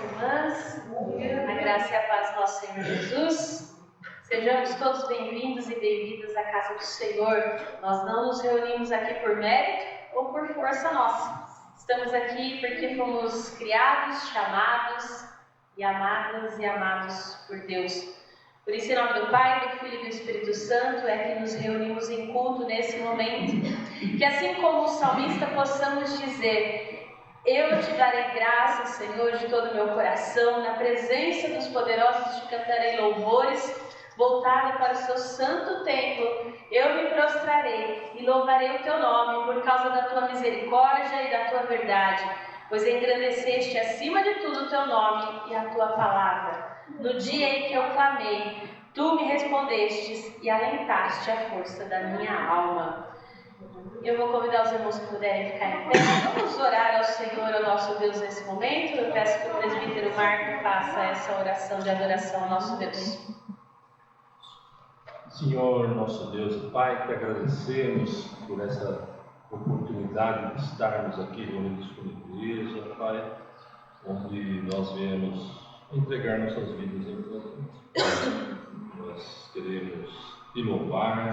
irmãs, a graça e a paz do nosso Senhor Jesus. Sejamos todos bem-vindos e bem-vindas à casa do Senhor. Nós não nos reunimos aqui por mérito ou por força nossa. Estamos aqui porque fomos criados, chamados e amados por Deus. Por isso, em nome do Pai, do Filho e do Espírito Santo, é que nos reunimos em culto nesse momento. Que assim como o salmista possamos dizer: eu te darei graças, Senhor, de todo o meu coração, na presença dos poderosos te cantarei louvores, voltado para o seu santo templo, eu me prostrarei e louvarei o teu nome por causa da tua misericórdia e da tua verdade, pois engrandeceste acima de tudo o teu nome e a tua palavra. No dia em que eu clamei, tu me respondestes e alentaste a força da minha alma. Eu vou convidar os irmãos que puderem ficar em pé. Vamos orar ao Senhor, ao nosso Deus, nesse momento. Eu peço que o presbítero Marco faça essa oração de adoração ao nosso Deus. Senhor, nosso Deus e Pai, te agradecemos por essa oportunidade de estarmos aqui reunidos como igreja, Pai, onde nós viemos entregar nossas vidas em tuas mãos. Nós queremos te louvar,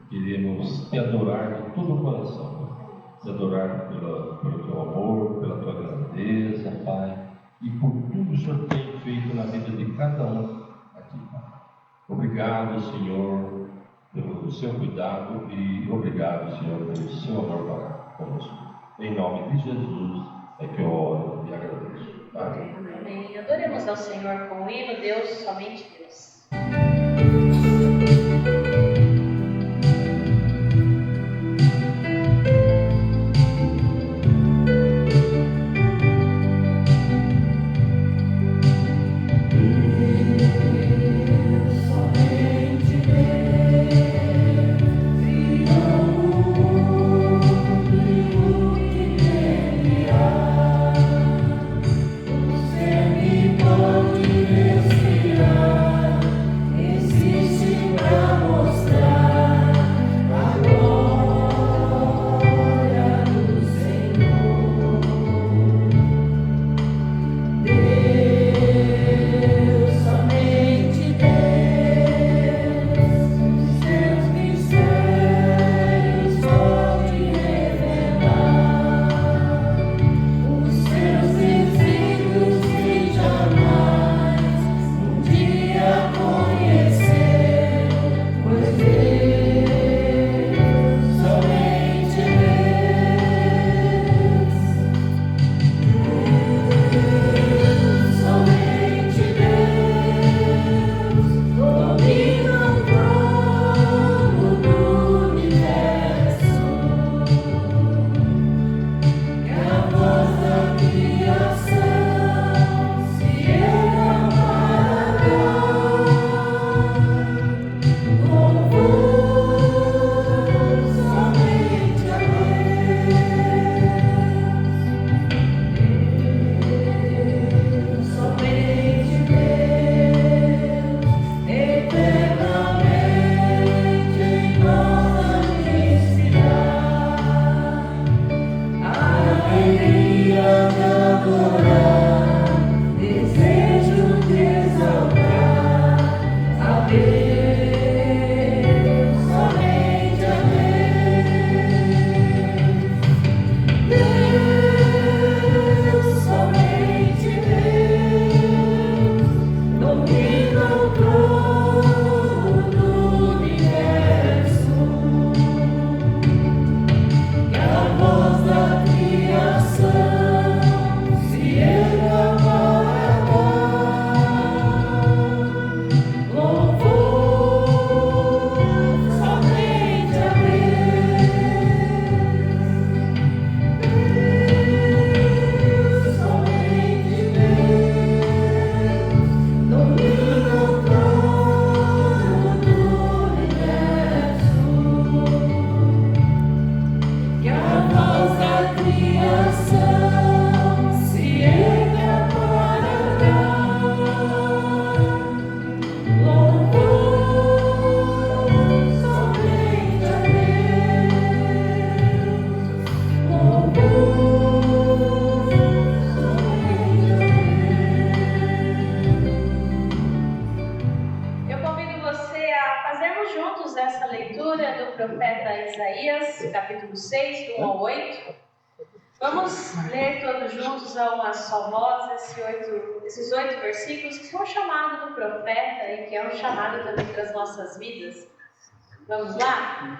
queremos te adorar de todo o coração, te adorar pelo teu amor, pela tua grandeza, Pai, e por tudo que o Senhor tem feito na vida de cada um aqui, Pai. Obrigado, Senhor, pelo seu cuidado e obrigado, Senhor, pelo seu amor para conosco. Em nome de Jesus é que eu oro e agradeço. Amém. Amém. Adoremos ao Senhor com o hino Deus, somente Deus. Pode respirar. Isaías, capítulo 6, do 1 ao 8. Vamos ler todos juntos a uma só voz esses 8 versículos, que são um chamado do profeta e que é um chamado também para as nossas vidas. Vamos lá?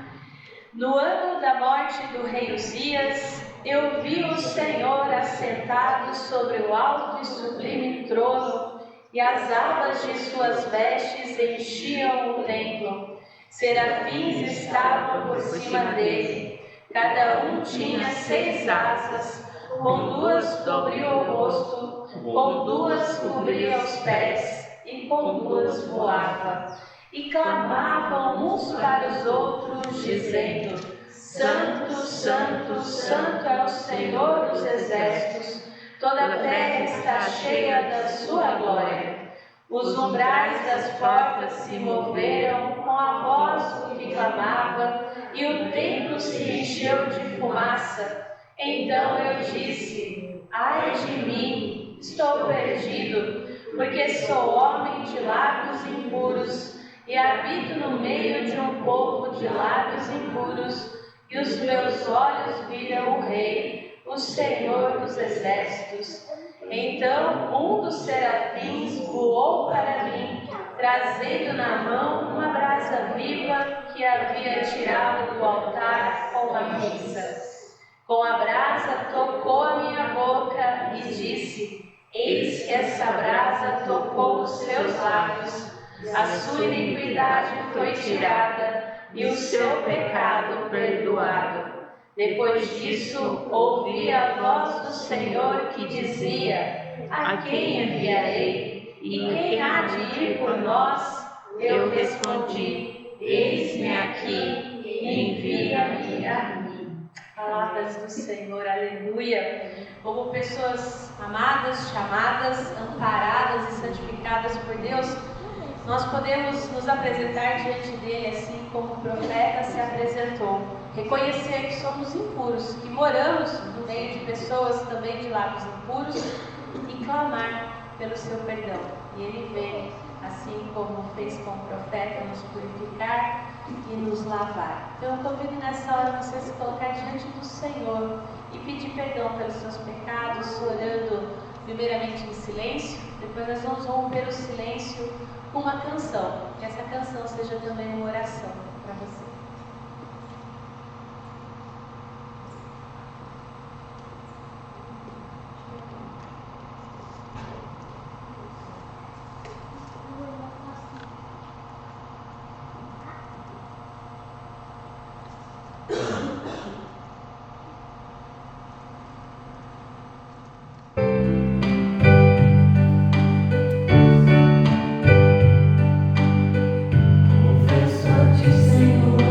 No ano da morte do rei Uzias, eu vi o Senhor assentado sobre o alto e sublime trono, e as abas de suas vestes enchiam o templo. Serafins estavam por cima dele. Cada um tinha 6 asas, com 2 cobria o rosto, com 2 cobria os pés, e com 2 voava. E clamavam uns para os outros, dizendo: Santo, Santo, Santo é o Senhor dos exércitos, toda a terra está cheia da sua glória. Os umbrais das portas se moveram com a voz do que clamava, e o templo se encheu de fumaça. Então eu disse: Ai de mim, estou perdido, porque sou homem de lábios impuros, e habito no meio de um povo de lábios impuros, e os meus olhos viram o Rei, o Senhor dos exércitos. Então um dos serafins voou para mim, trazendo na mão uma brasa viva que havia tirado do altar com uma pinça. Com a brasa tocou a minha boca e disse: Eis que essa brasa tocou os seus lábios. A sua iniquidade foi tirada e o seu pecado perdoado. Depois disso, ouvi a voz do Senhor que dizia: A quem enviarei? E quem há de ir por nós? Eu respondi: Eis-me aqui, envia-me a mim. Palavras do Senhor, aleluia. Como pessoas amadas, chamadas, amparadas e santificadas por Deus, nós podemos nos apresentar diante dele assim como o profeta se apresentou. Reconhecer que somos impuros, que moramos no meio de pessoas também de lábios impuros, e clamar pelo seu perdão. E ele vem, assim como fez com o profeta, nos purificar e nos lavar. Então eu convido nessa hora você se colocar diante do Senhor e pedir perdão pelos seus pecados, orando primeiramente em silêncio. Depois nós vamos romper o silêncio com uma canção. Que essa canção seja também uma oração para você. Confesso-te, Senhor.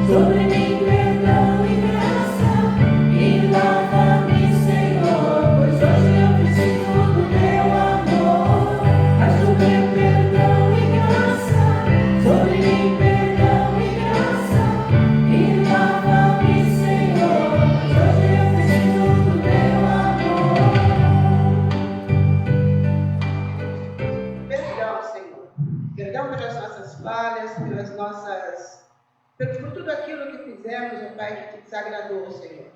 sobre mim perdão e graça, e lava-me, Senhor, pois hoje eu preciso do teu amor. Faz chover perdão e graça, sobre mim perdão e graça, e lava-me, Senhor, pois hoje eu preciso do teu amor. Perdão, Senhor. Perdão pelas nossas falhas, por tudo aquilo que fizemos, ó Pai, que te desagradou, Senhor.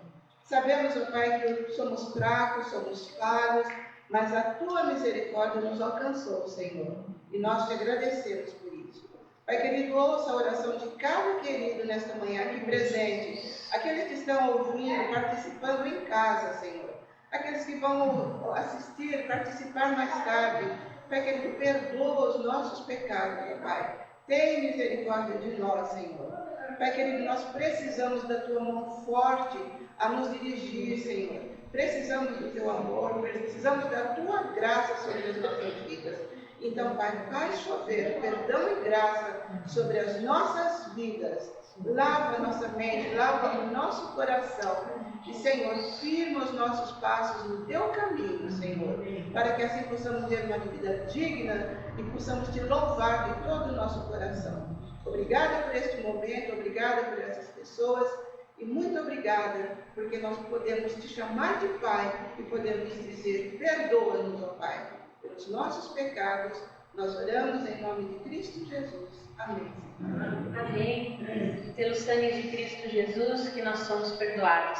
Sabemos, ó Pai, que somos fracos, somos falhos, mas a tua misericórdia nos alcançou, Senhor. E nós te agradecemos por isso. Pai querido, ouça a oração de cada querido nesta manhã aqui presente. Aqueles que estão ouvindo, participando em casa, Senhor. Aqueles que vão assistir, participar mais tarde. Pai querido, perdoa os nossos pecados, ó Pai. Tem misericórdia de nós, Senhor. Pai querido, nós precisamos da tua mão forte a nos dirigir, Senhor. Precisamos do teu amor, precisamos da tua graça sobre as nossas vidas. Então, Pai, faz chover perdão e graça sobre as nossas vidas. Lava a nossa mente, lava o nosso coração. E, Senhor, firma os nossos passos no teu caminho, Senhor, para que assim possamos ter uma vida digna e possamos te louvar de todo o nosso coração. Obrigada por este momento, obrigada por essas pessoas e muito obrigada porque nós podemos te chamar de Pai e podemos dizer: perdoa-nos, ó Pai, pelos nossos pecados. Nós oramos em nome de Cristo Jesus. Amém. Amém. Pelo sangue de Cristo Jesus que nós somos perdoados.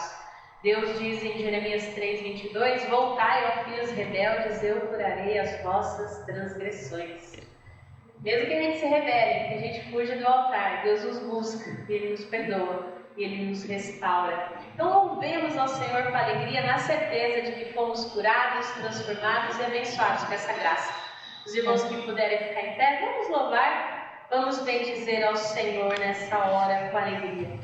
Deus diz em Jeremias 3:22: voltai, ó filhos rebeldes, eu curarei as vossas transgressões. Mesmo que a gente se rebele, que a gente fuja do altar, Deus nos busca, e Ele nos perdoa, e Ele nos restaura. Então louvemos ao Senhor com alegria, na certeza de que fomos curados, transformados e abençoados com essa graça. Os irmãos que puderem ficar em pé, vamos louvar, vamos bendizer ao Senhor nessa hora com alegria.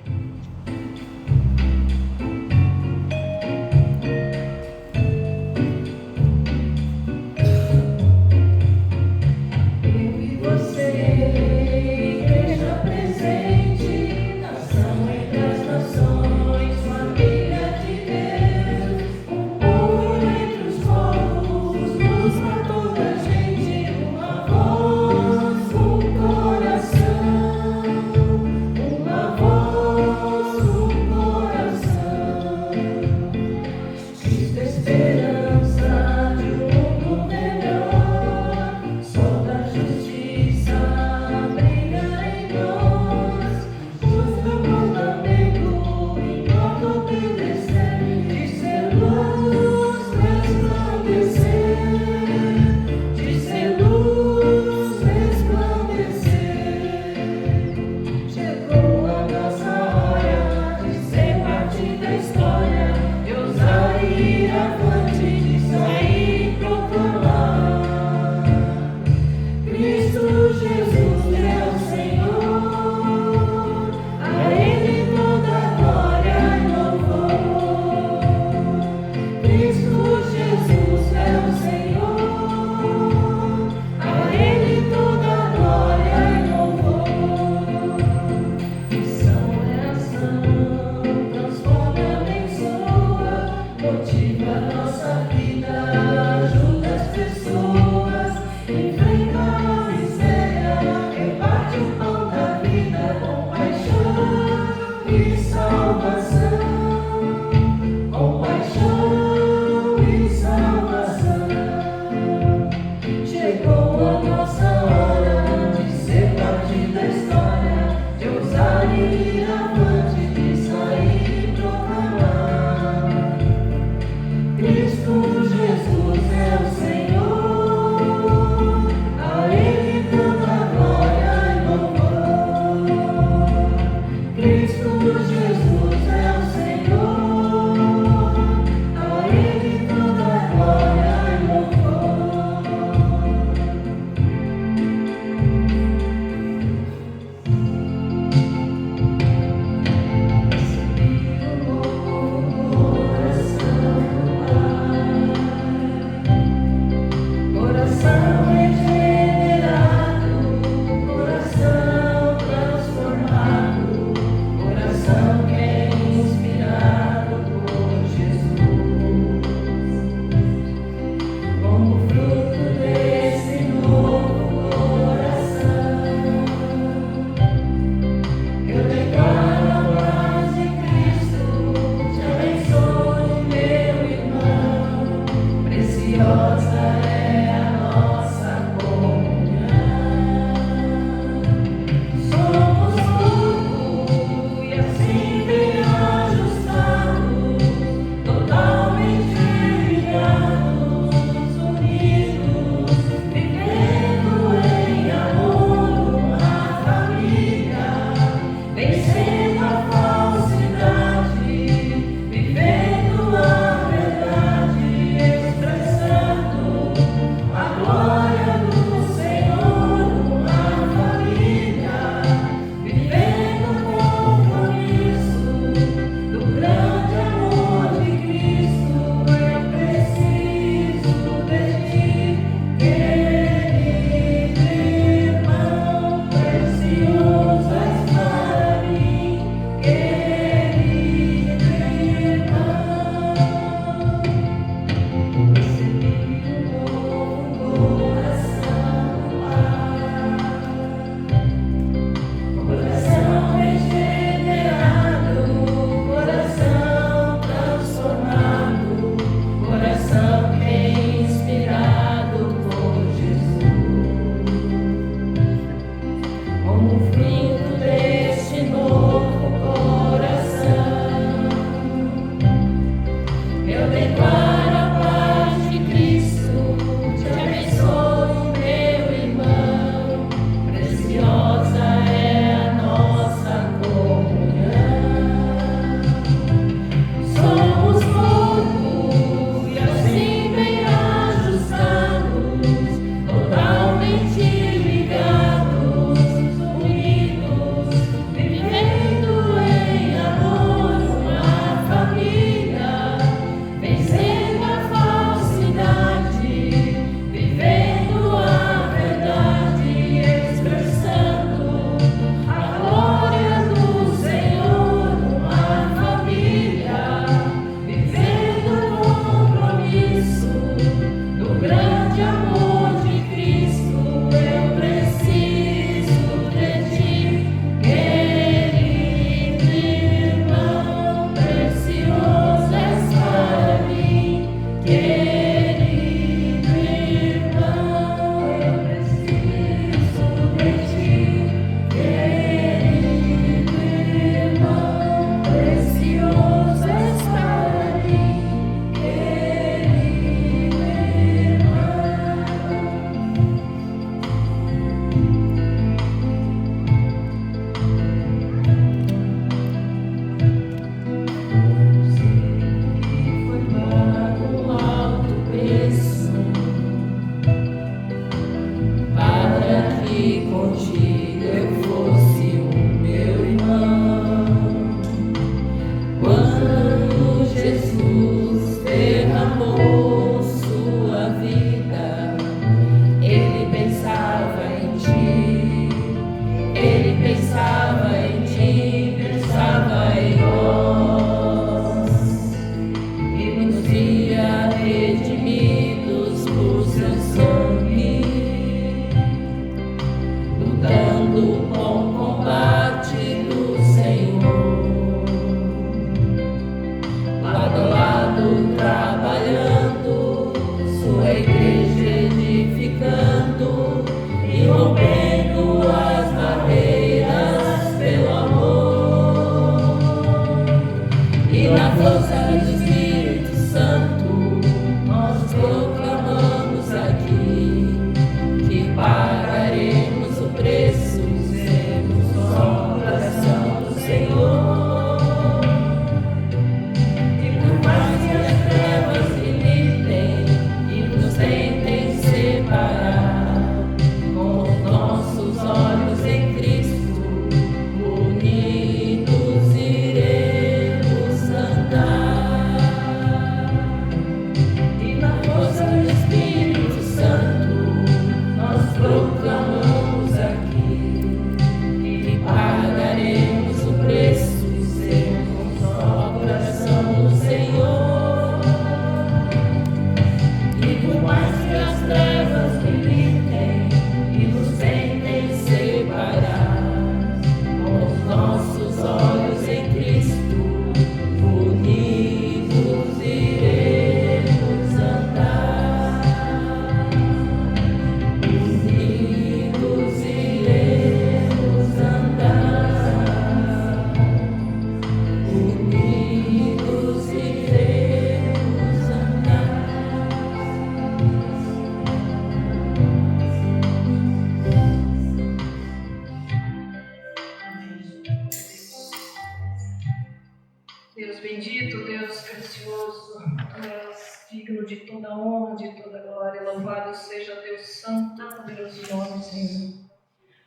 Deus bendito, Deus precioso, Tu és digno de toda honra, de toda glória. Louvado seja Deus santo e poderoso nome, Senhor.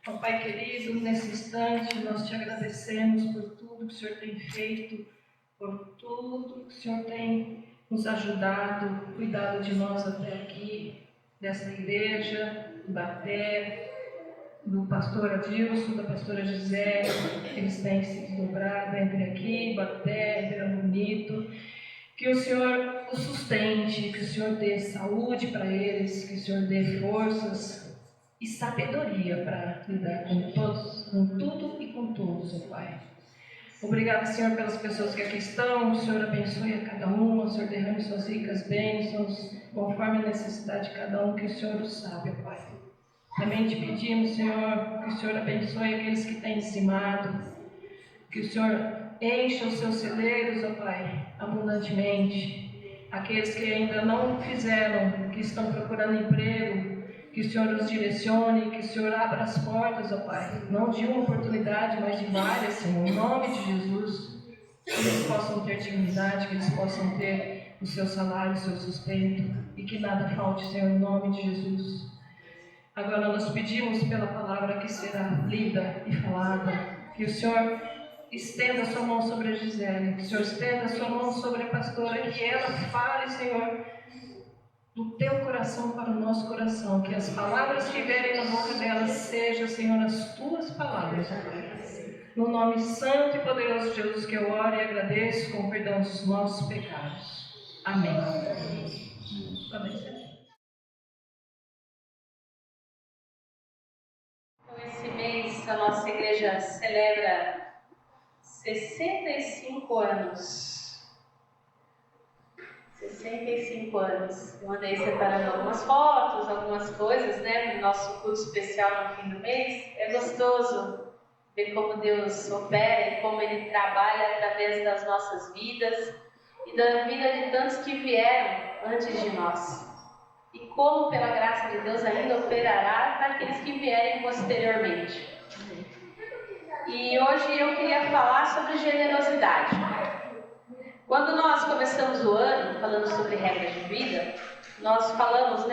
Ó Pai querido, nesse instante nós te agradecemos por tudo que o Senhor tem feito, por tudo que o Senhor tem nos ajudado, cuidado de nós até aqui, desta igreja, do Baté, do pastor Adilson, da pastora Gisele, que eles têm se desdobrado entre aqui, Baté, Ribeirão Bonito. Que o Senhor os sustente, que o Senhor dê saúde para eles, que o Senhor dê forças e sabedoria para lidar com todos, com tudo e com todos, ó Pai. Obrigada, Senhor, pelas pessoas que aqui estão. O Senhor abençoe a cada uma, o Senhor derrame suas ricas bênçãos, conforme a necessidade de cada um, que o Senhor o sabe, ó Pai. Também te pedimos, Senhor, que o Senhor abençoe aqueles que têm dizimado, que o Senhor encha os seus celeiros, ó Pai, abundantemente. Aqueles que ainda não fizeram, que estão procurando emprego, que o Senhor os direcione, que o Senhor abra as portas, ó Pai, não de uma oportunidade, mas de várias, Senhor, em nome de Jesus. Que eles possam ter dignidade, que eles possam ter o seu salário, o seu sustento, e que nada falte, Senhor, em nome de Jesus. Agora nós pedimos pela palavra que será lida e falada, que o Senhor estenda a sua mão sobre a Gisele, que o Senhor estenda a sua mão sobre a pastora, que ela fale, Senhor, do teu coração para o nosso coração, que as palavras que vierem na boca dela sejam, Senhor, as tuas palavras, no nome santo e poderoso de Jesus que eu oro e agradeço, com perdão dos nossos pecados. Amém. Amém. Esse mês a nossa igreja celebra 65 anos. 65 anos. Eu andei separando algumas fotos, algumas coisas, né, para o nosso culto especial no fim do mês. É gostoso ver como Deus opera e como Ele trabalha através das nossas vidas e da vida de tantos que vieram antes de nós. E como, pela graça de Deus, ainda operará para aqueles que vierem posteriormente. E hoje eu queria falar sobre generosidade. Quando nós começamos o ano falando sobre regras de vida, nós falamos,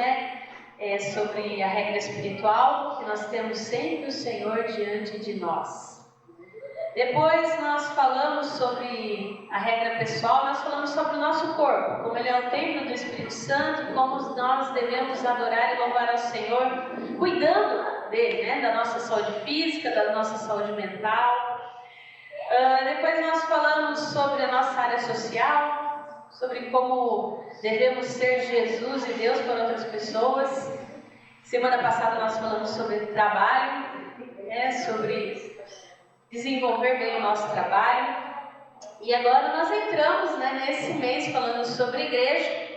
sobre a regra espiritual, que nós temos sempre o Senhor diante de nós. Depois nós falamos sobre a regra pessoal, nós falamos sobre o nosso corpo, como ele é o templo do Espírito Santo, como nós devemos adorar e louvar ao Senhor, cuidando dele, da nossa saúde física, da nossa saúde mental. Depois nós falamos sobre a nossa área social, sobre como devemos ser Jesus e Deus para outras pessoas. Semana passada nós falamos sobre trabalho, sobre desenvolver bem o nosso trabalho. E agora nós entramos nesse mês falando sobre igreja,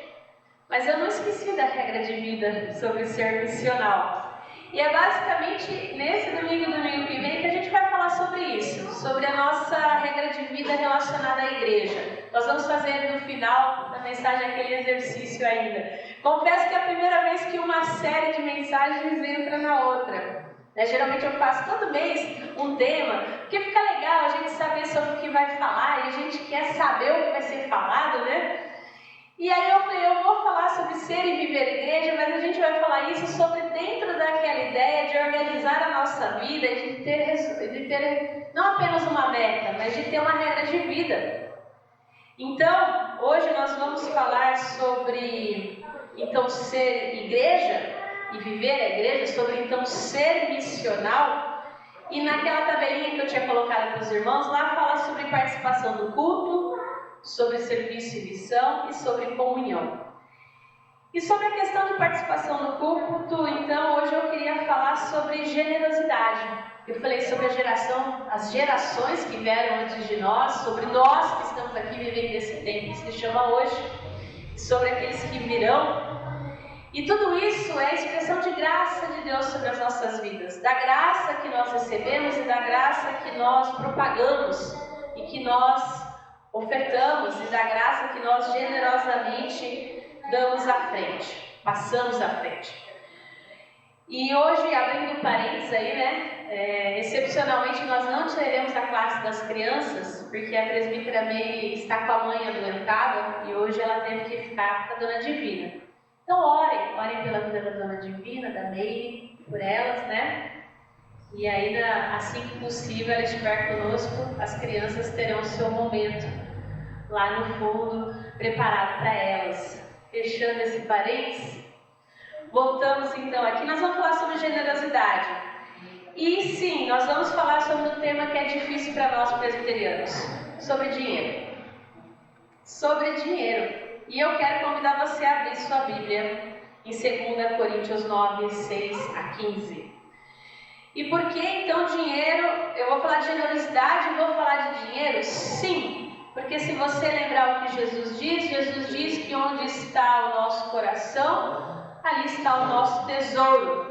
mas eu não esqueci da regra de vida sobre ser missional. E é basicamente nesse domingo que vem que a gente vai falar sobre isso, sobre a nossa regra de vida relacionada à igreja. Nós vamos fazer no final da mensagem aquele exercício ainda. Confesso que é a primeira vez que uma série de mensagens entra na outra. Geralmente eu faço todo mês um tema, porque fica legal a gente saber sobre o que vai falar e a gente quer saber o que vai ser falado, E aí eu falei, eu vou falar sobre ser e viver igreja, mas a gente vai falar isso sobre dentro daquela ideia de organizar a nossa vida e de ter não apenas uma meta, mas de ter uma regra de vida. Então, hoje nós vamos falar sobre, ser igreja e viver a igreja, sobre, ser missional. E naquela tabelinha que eu tinha colocado para os irmãos, lá fala sobre participação do culto, sobre serviço e missão e sobre comunhão. E sobre a questão de participação no culto, então, hoje eu queria falar sobre generosidade. Eu falei sobre as gerações que vieram antes de nós, sobre nós que estamos aqui vivendo esse tempo que se chama hoje, sobre aqueles que virão. E tudo isso é a expressão de graça de Deus sobre as nossas vidas, da graça que nós recebemos e da graça que nós propagamos e que nós ofertamos e da graça que nós generosamente damos à frente, passamos à frente. E hoje, abrindo parênteses aí, Excepcionalmente, nós não teremos a classe das crianças, porque a presbítera Meire está com a mãe adoentada e hoje ela teve que ficar com a Dona Divina. Então, orem pela vida da Dona Divina, da Meire, por elas, né? E ainda, assim que possível, ela estiver conosco, as crianças terão o seu momento lá no fundo, preparado para elas. Fechando esse parênteses, voltamos então aqui, nós vamos falar sobre generosidade. E sim, nós vamos falar sobre um tema que é difícil para nós presbiterianos, sobre dinheiro. Sobre dinheiro. E eu quero convidar você a abrir sua Bíblia em 2 Coríntios 9, 6 a 15. E por que então dinheiro? Eu vou falar de generosidade e vou falar de dinheiro? Sim, porque se você lembrar o que Jesus diz que onde está o nosso coração, ali está o nosso tesouro.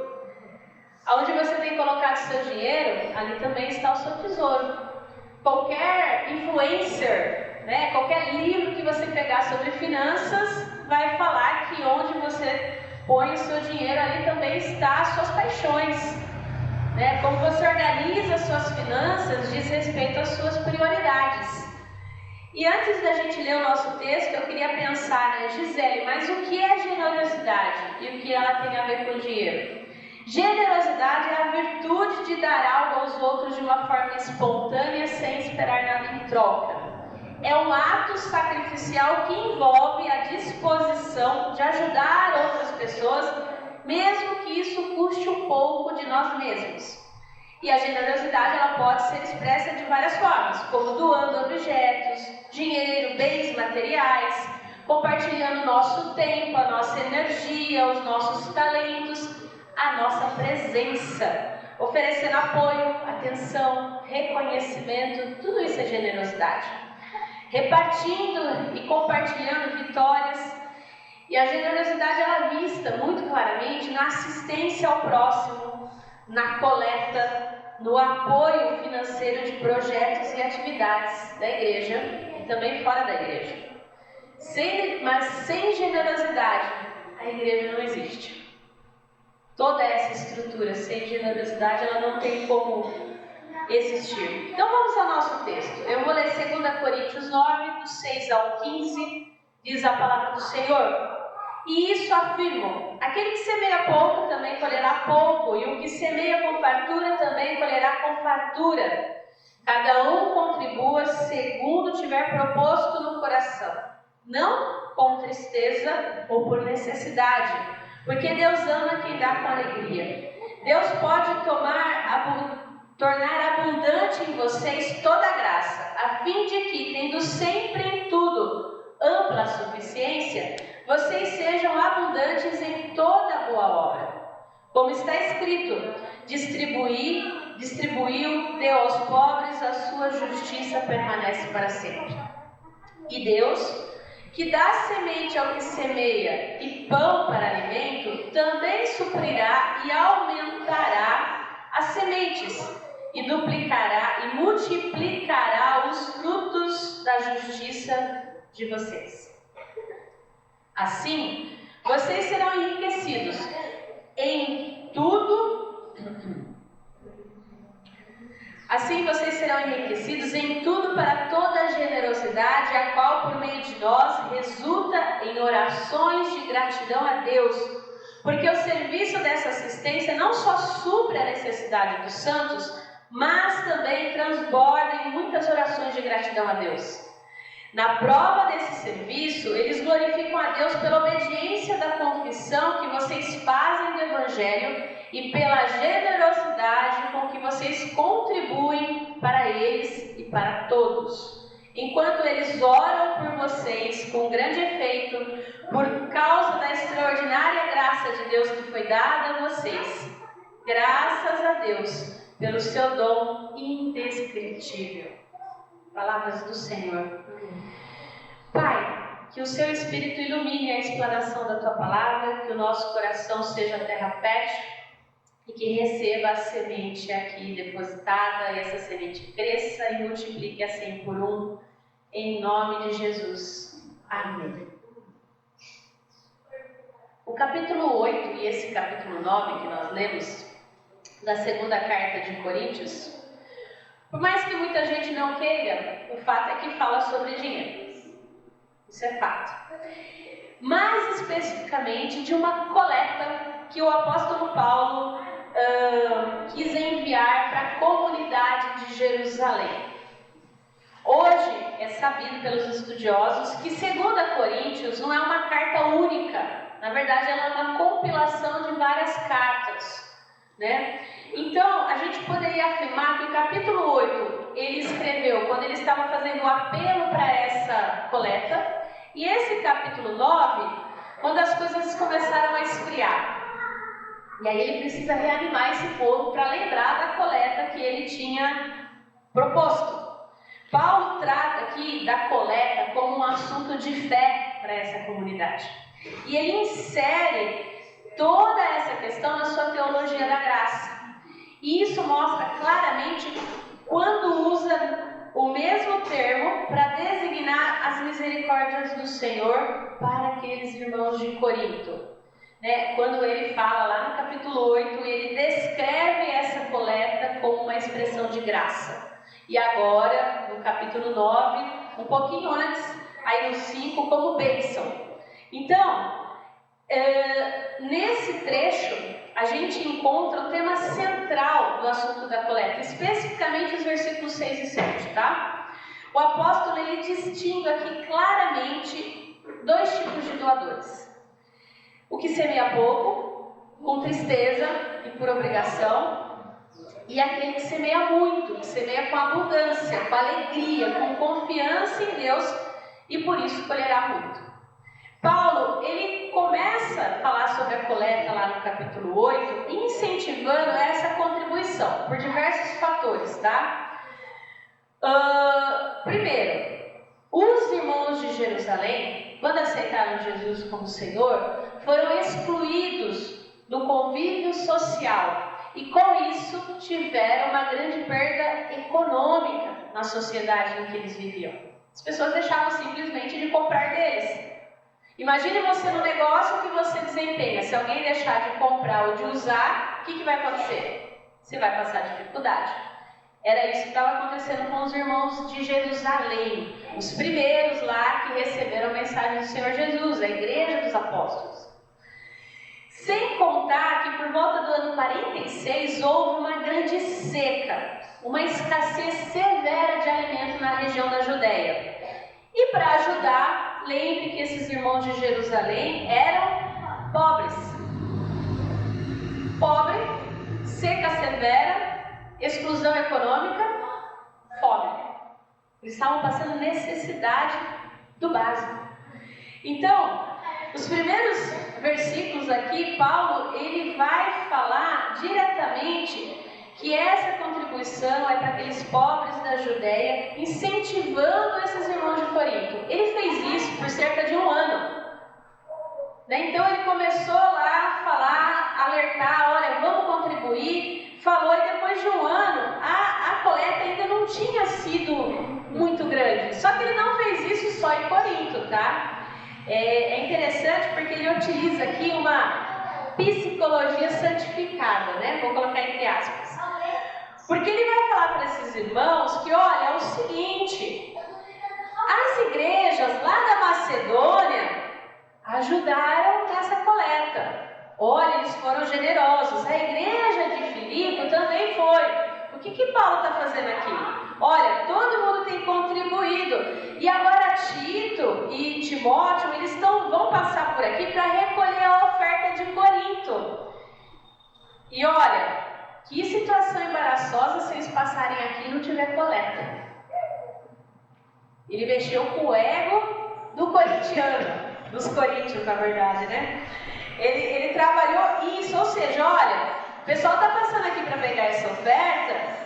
Aonde você tem colocado seu dinheiro, ali também está o seu tesouro. Qualquer influencer, né, qualquer livro que você pegar sobre finanças, vai falar que onde você põe o seu dinheiro, ali também está as suas paixões. Né? Como você organiza as suas finanças diz respeito às suas prioridades. E antes da gente ler o nosso texto, eu queria pensar, né, Gisele, mas o que é generosidade e o que ela tem a ver com dinheiro? Generosidade é a virtude de dar algo aos outros de uma forma espontânea, sem esperar nada em troca. É um ato sacrificial que envolve a disposição de ajudar outras pessoas, mesmo que isso custe um pouco de nós mesmos. E a generosidade ela pode ser expressa de várias formas, como doando objetos, dinheiro, bens materiais, compartilhando o nosso tempo, a nossa energia, os nossos talentos, a nossa presença, oferecendo apoio, atenção, reconhecimento, tudo isso é generosidade. Repartindo e compartilhando vitórias. E a generosidade ela é vista muito claramente na assistência ao próximo, na coleta, no apoio financeiro de projetos e atividades da igreja e também fora da igreja. Mas sem generosidade, a igreja não existe. Toda essa estrutura sem generosidade, ela não tem como existir. Então vamos ao nosso texto. Eu vou ler 2 Coríntios 9, do 6 ao 15, diz a palavra do Senhor. E isso afirmo: aquele que semeia pouco também colherá pouco, e o que semeia com fartura também colherá com fartura. Cada um contribua segundo tiver proposto no coração, não com tristeza ou por necessidade, porque Deus ama quem dá com alegria. Deus pode tornar abundante em vocês toda a graça, a fim de que, tendo sempre em tudo ampla suficiência, vocês sejam abundantes em toda boa obra. Como está escrito: distribuiu, deu aos pobres, a sua justiça permanece para sempre. E Deus, que dá semente ao que semeia e pão para alimento, também suprirá e aumentará as sementes, e duplicará e multiplicará os frutos da justiça de vocês. Assim, vocês serão enriquecidos em tudo. Assim vocês serão enriquecidos em tudo para toda a generosidade, a qual por meio de nós resulta em orações de gratidão a Deus, porque o serviço dessa assistência não só supre a necessidade dos santos, mas também transborda em muitas orações de gratidão a Deus. Na prova desse serviço, eles glorificam a Deus pela obediência da confissão que vocês fazem do Evangelho e pela generosidade com que vocês contribuem para eles e para todos. Enquanto eles oram por vocês com grande efeito, por causa da extraordinária graça de Deus que foi dada a vocês. Graças a Deus pelo seu dom indescritível. Palavras do Senhor. Pai, que o seu Espírito ilumine a explanação da tua palavra, que o nosso coração seja terra fértil e que receba a semente aqui depositada e essa semente cresça e multiplique a 100 por 1, em nome de Jesus. Amém. O capítulo 8 e esse capítulo 9 que nós lemos da segunda carta de Coríntios. Por mais que muita gente não queira, o fato é que fala sobre dinheiro. Isso é fato. Mais especificamente de uma coleta que o apóstolo Paulo quis enviar para a comunidade de Jerusalém. Hoje é sabido pelos estudiosos que 2 Coríntios não é uma carta única. Na verdade, ela é uma compilação de várias cartas, né? Então, a gente poderia afirmar que o capítulo 8 ele escreveu quando ele estava fazendo o apelo para essa coleta, e esse capítulo 9, quando as coisas começaram a esfriar. E aí ele precisa reanimar esse povo para lembrar da coleta que ele tinha proposto. Paulo trata aqui da coleta como um assunto de fé para essa comunidade. E ele insere toda essa questão na sua teologia da graça. E isso mostra claramente quando usa o mesmo termo para designar as misericórdias do Senhor para aqueles irmãos de Corinto. Né? Quando ele fala lá no capítulo 8, ele descreve essa coleta como uma expressão de graça. E agora, no capítulo 9, um pouquinho antes, aí no 5, como bênção. Então, nesse trecho, a gente encontra o tema central do assunto da coleta, especificamente os versículos 6 e 7, tá? O apóstolo, ele distingue aqui claramente 2 tipos de doadores. O que semeia pouco, com tristeza e por obrigação, e aquele que semeia muito, que semeia com abundância, com alegria, com confiança em Deus, e por isso colherá muito. Paulo, ele começa a falar sobre a coleta lá no capítulo 8, incentivando essa contribuição, por diversos fatores, tá? Primeiro, os irmãos de Jerusalém, quando aceitaram Jesus como Senhor, foram excluídos do convívio social e com isso tiveram uma grande perda econômica na sociedade em que eles viviam. As pessoas deixavam simplesmente de comprar deles. Imagine você no negócio que você desempenha. Se alguém deixar de comprar ou de usar, o que vai acontecer? Você vai passar dificuldade. Era isso que estava acontecendo com os irmãos de Jerusalém, os primeiros lá que receberam a mensagem do Senhor Jesus, a igreja dos apóstolos. Sem contar que por volta do ano 46 houve uma grande seca, uma escassez severa de alimento na região da Judéia. E para ajudar, lembre que esses irmãos de Jerusalém eram pobres. Pobre, seca severa, exclusão econômica, fome. Eles estavam passando necessidade do básico. Então, os primeiros versículos aqui, Paulo, ele vai falar diretamente que essa contribuição é para aqueles pobres da Judéia, incentivando esses irmãos de Corinto. Ele fez isso por cerca de 1 ano. Então ele começou lá a falar, alertar, olha, vamos contribuir, falou, e depois de 1 ano, a coleta ainda não tinha sido muito grande. Só que ele não fez isso só em Corinto, tá? É interessante porque ele utiliza aqui uma psicologia santificada, né? Vou colocar entre aspas. Porque ele vai falar para esses irmãos que, olha, é o seguinte, as igrejas lá da Macedônia ajudaram nessa coleta. Olha, eles foram generosos. A igreja de Filipe também foi. O que Paulo está fazendo aqui? Olha, todo mundo tem contribuído. E agora Tito e Timóteo, eles vão passar por aqui para recolher a oferta de Corinto. E olha, que situação embaraçosa se eles passarem aqui e não tiver coleta. Ele mexeu com o ego do corintiano, dos coríntios, na verdade, né? Ele trabalhou isso, ou seja, olha, o pessoal está passando aqui para pegar essa oferta,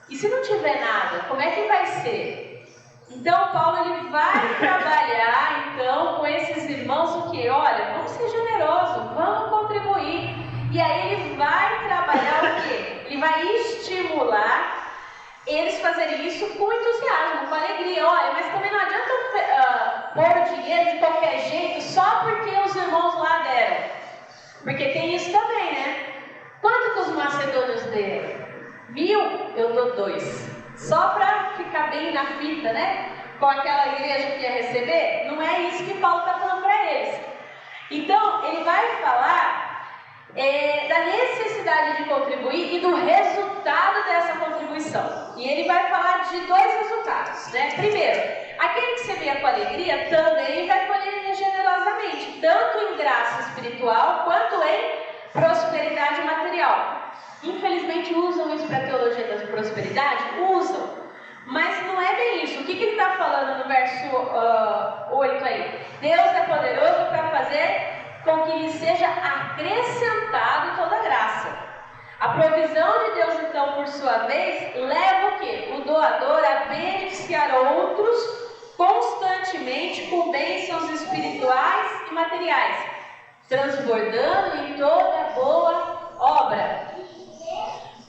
e se não tiver nada, como é que vai ser? Então, Paulo ele vai trabalhar, então, com esses irmãos o que? Olha, vamos ser generosos, vamos contribuir. E aí ele vai trabalhar o quê? Ele vai estimular eles fazerem isso com entusiasmo, com alegria. Olha, mas também não adianta pôr o dinheiro de qualquer jeito só porque os irmãos lá deram. Porque tem isso também, né? Quanto quantos macedônios deram? 1000, eu dou 2. Só para ficar bem na fita, né? Com aquela igreja que ia receber, não é isso que Paulo está falando para eles. Então, ele vai falar da necessidade de contribuir e do resultado dessa contribuição. E ele vai falar de 2 resultados, né? Primeiro, aquele que semeia com alegria também vai colher generosamente, tanto em graça espiritual quanto em prosperidade material. Infelizmente usam isso para a teologia da prosperidade? Usam. Mas não é bem isso. O que ele está falando no verso 8 aí? Deus é poderoso para fazer com que lhe seja acrescentado toda a graça. A provisão de Deus, então, por sua vez, leva o quê? O doador a beneficiar outros constantemente com bênçãos espirituais e materiais, transbordando em toda boa obra.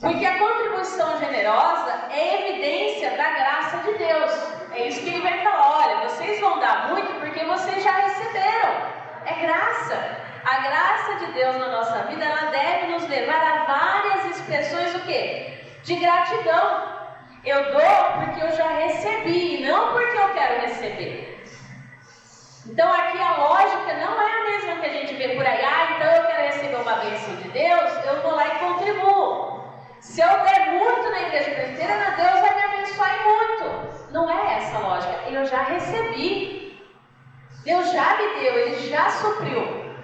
Porque a contribuição generosa é evidência da graça de Deus. É isso que ele vai falar. Olha, vocês vão dar muito porque vocês já receberam. É graça. A graça de Deus na nossa vida, ela deve nos levar a várias expressões do quê? De gratidão. Eu dou porque eu já recebi, não porque eu quero receber. Então aqui a lógica não é a mesma que a gente vê por aí. Então eu quero receber uma bênção de Deus, eu vou lá e contribuo. Se eu der muito na igreja presbiteriana, Deus vai me abençoar muito. Não é essa a lógica. Eu já recebi. Deus já me deu, Ele já supriu.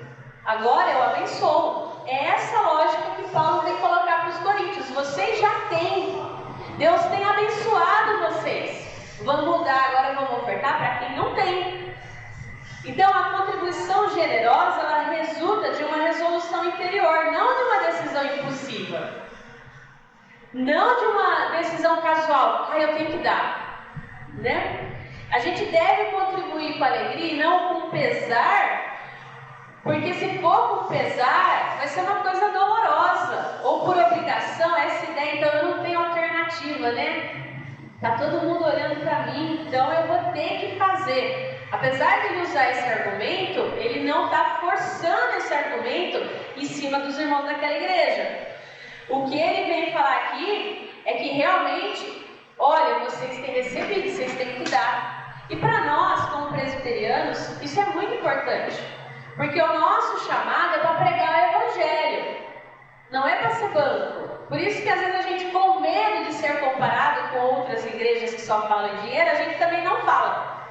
Agora eu abençoo. É essa lógica que Paulo tem que colocar para os coríntios. Vocês já têm. Deus tem abençoado vocês. Vamos mudar agora, vamos ofertar para quem não tem. Então a contribuição generosa, ela resulta de uma resolução interior, não de uma decisão impulsiva. Não de uma decisão casual, eu tenho que dar, né? A gente deve contribuir com alegria e não com pesar, porque se for com pesar, vai ser uma coisa dolorosa, ou por obrigação, essa ideia, então eu não tenho alternativa, né? Tá todo mundo olhando para mim, então eu vou ter que fazer. Apesar de ele usar esse argumento, ele não está forçando esse argumento em cima dos irmãos daquela igreja. O que ele vem falar aqui é que realmente, olha, vocês têm recebido, vocês têm que dar. E para nós, como presbiterianos, isso é muito importante. Porque o nosso chamado é para pregar o Evangelho. Não é para ser banco. Por isso que às vezes a gente, com medo de ser comparado com outras igrejas que só falam em dinheiro, a gente também não fala.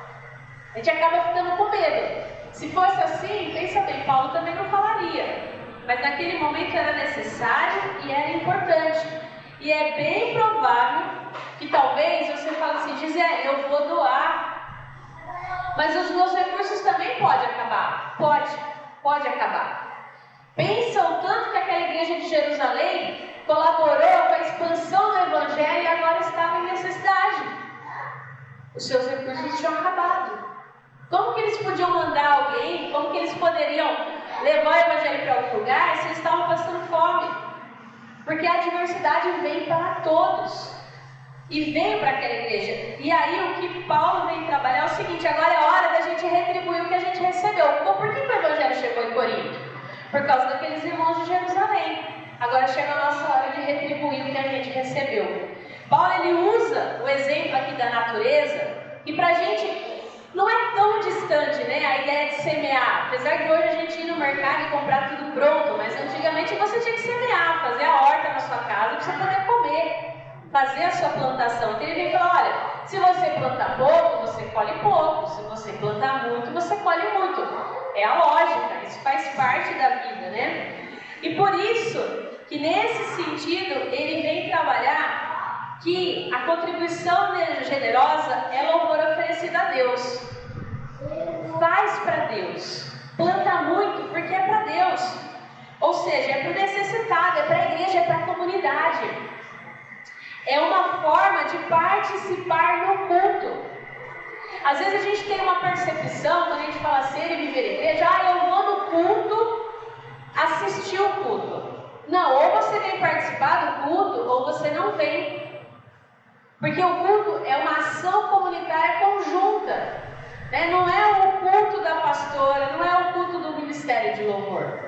A gente acaba ficando com medo. Se fosse assim, pensa bem, Paulo também não falaria. Mas naquele momento era necessário e era importante. E é bem provável que talvez você fale assim, Gisele, eu vou doar, mas os meus recursos também podem acabar. Pode acabar. Pensa o tanto que aquela igreja de Jerusalém colaborou com a expansão do Evangelho e agora estava em necessidade. Os seus recursos tinham acabado. Como que eles podiam mandar alguém? Como que eles poderiam levar o Evangelho para outro lugar se eles estavam passando fome? Porque a diversidade vem para todos. E veio para aquela igreja. E aí o que Paulo vem trabalhar é o seguinte, agora é hora da gente retribuir o que a gente recebeu. Por que o Evangelho chegou em Corinto? Por causa daqueles irmãos de Jerusalém. Agora chega a nossa hora de retribuir o que a gente recebeu. Paulo ele usa o exemplo aqui da natureza, e para a gente não é tão distante, né? A ideia de semear. Apesar de hoje a gente ir no mercado e comprar tudo pronto, mas antigamente você tinha que semear, fazer a horta na sua casa para você poder comer, fazer a sua plantação. Então ele vem falar, olha, se você plantar pouco, você colhe pouco. Se você plantar muito, você colhe muito. É a lógica, isso faz parte da vida, né? E por isso que nesse sentido ele vem trabalhar que a contribuição generosa é louvor oferecido a Deus. Faz para Deus. Planta muito porque é para Deus. Ou seja, é para o necessitado, é para a igreja, é para a comunidade. É uma forma de participar no culto. Às vezes a gente tem uma percepção, quando a gente fala ser e viver igreja, eu vou no culto assistir o culto. Não, ou você vem participar do culto, ou você não vem. Porque o culto é uma ação comunitária conjunta, né? Não é o culto da pastora, não é o culto do ministério de louvor.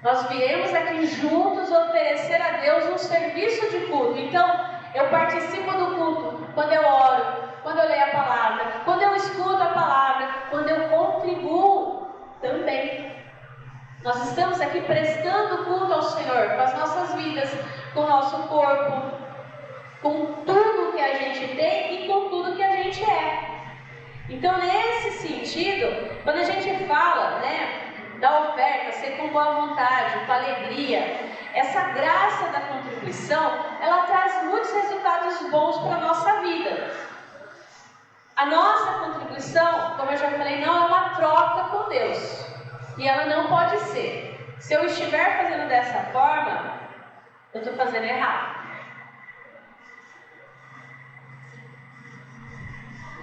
Nós viemos aqui juntos oferecer a Deus um serviço de culto. Então, eu participo do culto quando eu oro, quando eu leio a palavra, quando eu escuto a palavra, quando eu contribuo também. Nós estamos aqui prestando culto ao Senhor com as nossas vidas, com o nosso corpo, com tudo que a gente tem e com tudo que a gente é. Então, nesse sentido, quando a gente fala, da oferta, ser com boa vontade, com alegria, essa graça da contribuição, ela traz muitos resultados bons para a nossa vida. A nossa contribuição, como eu já falei, não é uma troca com Deus. E ela não pode ser. Se eu estiver fazendo dessa forma, eu estou fazendo errado.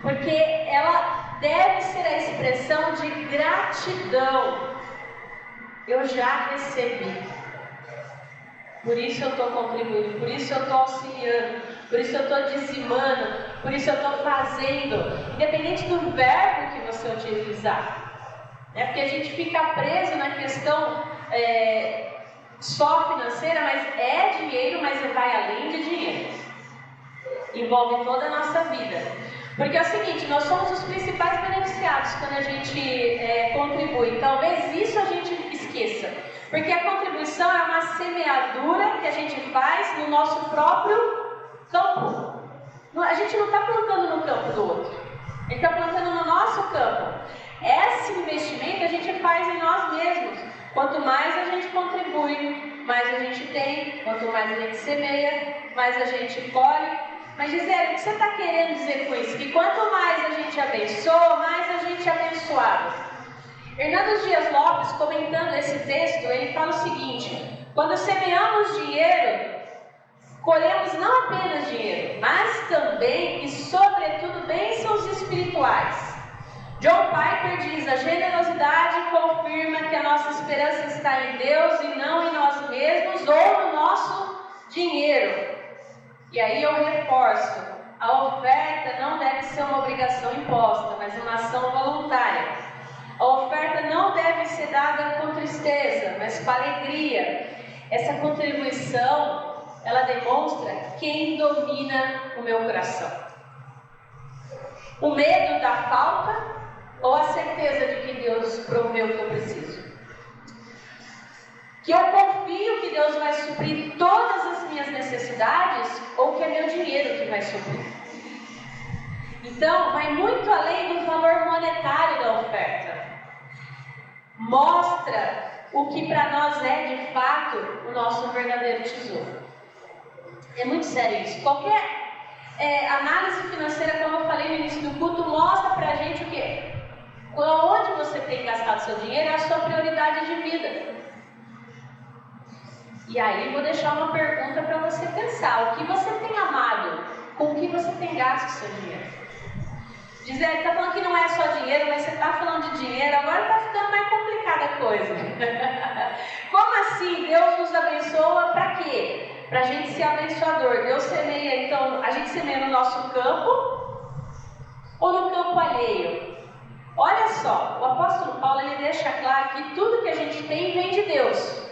Porque ela deve ser a expressão de gratidão. Eu já recebi. Por isso eu estou contribuindo, por isso eu estou auxiliando, por isso eu estou dizimando, por isso eu estou fazendo. Independente do verbo que você utilizar. Porque a gente fica preso na questão só financeira, mas é dinheiro, mas vai além de dinheiro. Envolve toda a nossa vida. Porque é o seguinte, nós somos os principais beneficiados quando a gente contribui. Talvez isso a gente esqueça. Porque a contribuição é uma semeadura que a gente faz no nosso próprio campo. A gente não está plantando no campo do outro. A gente está plantando no nosso campo. Esse investimento a gente faz em nós mesmos. Quanto mais a gente contribui, mais a gente tem. Quanto mais a gente semeia, mais a gente colhe. Mas Gisele, o que você está querendo dizer com isso? Que quanto mais a gente abençoa, mais a gente é abençoado. Hernando Dias Lopes, comentando esse texto, ele fala o seguinte: quando semeamos dinheiro, colhemos não apenas dinheiro, mas também e sobretudo bênçãos espirituais. John Piper diz: a generosidade confirma que a nossa esperança está em Deus e não em nós mesmos ou no nosso dinheiro. E aí eu reforço, a oferta não deve ser uma obrigação imposta, mas uma ação voluntária. A oferta não deve ser dada com tristeza, mas com alegria. Essa contribuição, ela demonstra quem domina o meu coração. O medo da falta ou a certeza de que Deus proveu o que eu preciso? Que eu confio que Deus vai suprir todas as minhas necessidades ou que é meu dinheiro que vai suprir? Então, vai muito além do valor monetário da oferta. Mostra o que para nós é, de fato, o nosso verdadeiro tesouro. É muito sério isso. Qualquer análise financeira, como eu falei no início do culto, mostra para a gente o quê? Onde você tem gastado seu dinheiro é a sua prioridade de vida. E aí vou deixar uma pergunta para você pensar. O que você tem amado? Com o que você tem gasto seu dinheiro? Gisele, está falando que não é só dinheiro, mas você está falando de dinheiro, agora está ficando mais complicada a coisa. Como assim? Deus nos abençoa para quê? Para a gente ser abençoador. Deus semeia, então, a gente semeia no nosso campo ou no campo alheio? Olha só, o apóstolo Paulo ele deixa claro que tudo que a gente tem vem de Deus.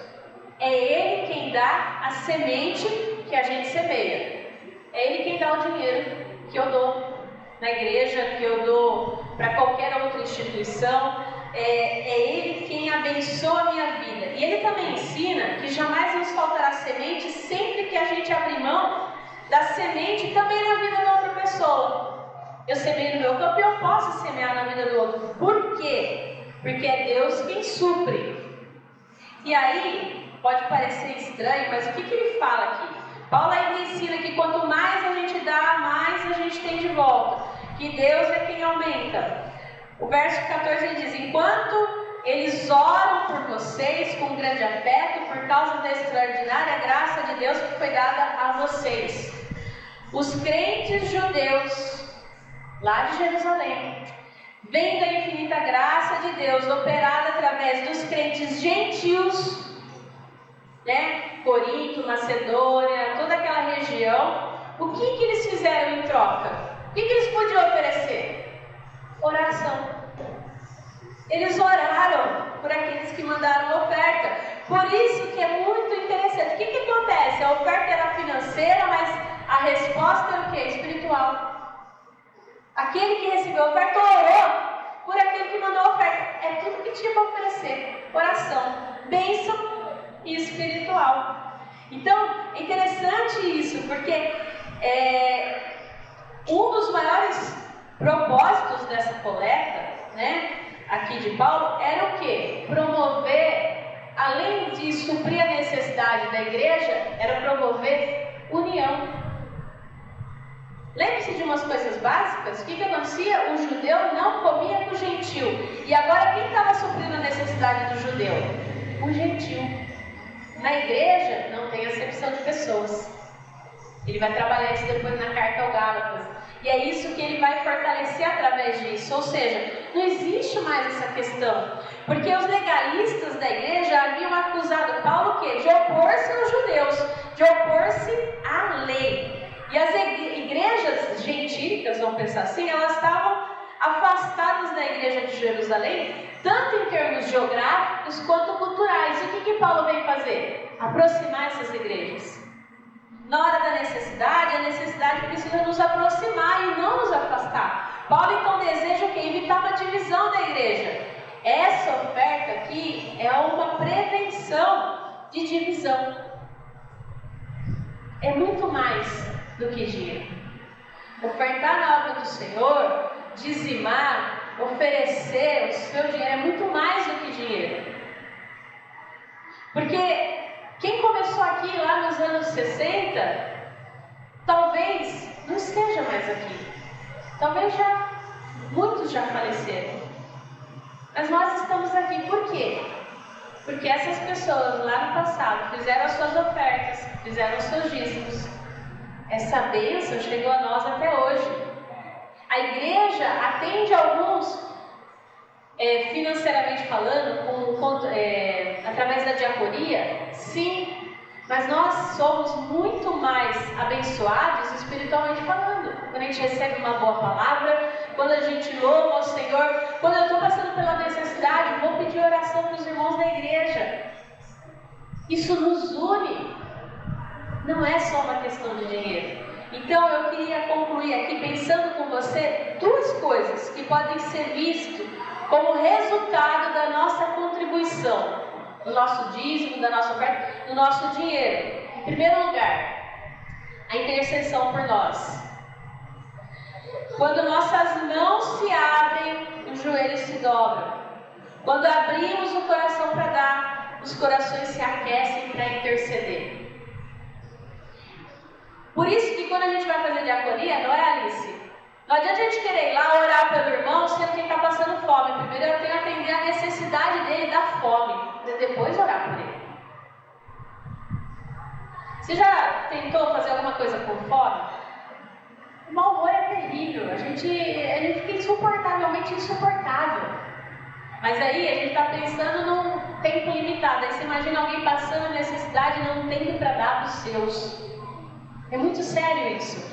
É Ele quem dá a semente que a gente semeia. É Ele quem dá o dinheiro que eu dou na igreja, que eu dou para qualquer outra instituição. É Ele quem abençoa a minha vida. E Ele também ensina que jamais nos faltará semente sempre que a gente abrir mão da semente também na vida da outra pessoa. Eu semeio no meu campo e eu posso semear na vida do outro. Por quê? Porque é Deus quem supre. E aí, pode parecer estranho, mas o que ele fala aqui? Paulo ainda ensina que quanto mais a gente dá, mais a gente tem de volta. Que Deus é quem aumenta. O verso 14 ele diz: enquanto eles oram por vocês com grande afeto, por causa da extraordinária graça de Deus que foi dada a vocês. Os crentes judeus, lá de Jerusalém, vem da infinita graça de Deus operada através dos crentes gentios, Corinto, Macedônia, toda aquela região. O que eles fizeram em troca? O que eles podiam oferecer? Oração. Eles oraram por aqueles que mandaram oferta. Por isso que é muito interessante. O que acontece? A oferta era financeira, mas a resposta era o quê? Espiritual. Aquele que recebeu a oferta orou por aquele que mandou a oferta. É tudo que tinha para oferecer. Oração, bênção e espiritual. Então, é interessante isso, porque um dos maiores propósitos dessa coleta, né, aqui de Paulo, era o quê? Promover, além de suprir a necessidade da igreja, era promover união. Lembre-se de umas coisas básicas. O que acontecia? O judeu não comia com o gentil. E agora quem estava suprindo a necessidade do judeu? O gentil. Na igreja não tem acepção de pessoas. Ele vai trabalhar isso depois na carta ao Gálatas. E é isso que ele vai fortalecer através disso. Ou seja, não existe mais essa questão. Porque os legalistas da igreja haviam acusado Paulo o quê? De opor-se aos judeus, de opor-se à lei. E as igrejas gentílicas, vamos pensar assim, elas estavam afastadas da igreja de Jerusalém, tanto em termos geográficos quanto culturais. E o que Paulo veio fazer? Aproximar essas igrejas. Na hora da necessidade, a necessidade precisa nos aproximar e não nos afastar. Paulo então deseja o quê? Evitar uma divisão da igreja. Essa oferta aqui é uma prevenção de divisão. É muito mais do que dinheiro. Ofertar na obra do Senhor, dizimar, oferecer o seu dinheiro é muito mais do que dinheiro. Porque quem começou aqui lá nos anos 60, talvez não esteja mais aqui. Talvez muitos já faleceram. Mas nós estamos aqui por quê? Porque essas pessoas lá no passado fizeram as suas ofertas, fizeram os seus dízimos. Essa bênção chegou a nós até hoje. A igreja atende alguns, financeiramente falando, através da diaconia, sim, mas nós somos muito mais abençoados espiritualmente falando. Quando a gente recebe uma boa palavra, quando a gente louva ao Senhor, quando eu estou passando pela necessidade, vou pedir oração para os irmãos da igreja. Isso nos une. Não é só uma questão de dinheiro. Então eu queria concluir aqui pensando com você duas coisas que podem ser vistas como resultado da nossa contribuição, do nosso dízimo, da nossa oferta, do nosso dinheiro. Em primeiro lugar, a intercessão por nós. Quando nossas mãos se abrem, os joelhos se dobram. Quando abrimos o coração para dar, os corações se aquecem para interceder. Por isso que quando a gente vai fazer diaconia, não é, Alice? Não adianta a gente querer ir lá orar pelo irmão, sendo que ele está passando fome. Primeiro eu tenho que atender a necessidade dele da fome, para depois orar por ele. Você já tentou fazer alguma coisa com fome? O mau humor é terrível, a gente fica insuportavelmente insuportável. Mas aí a gente está pensando num tempo limitado. Aí você imagina alguém passando necessidade e não tendo para dar para os seus. É muito sério isso.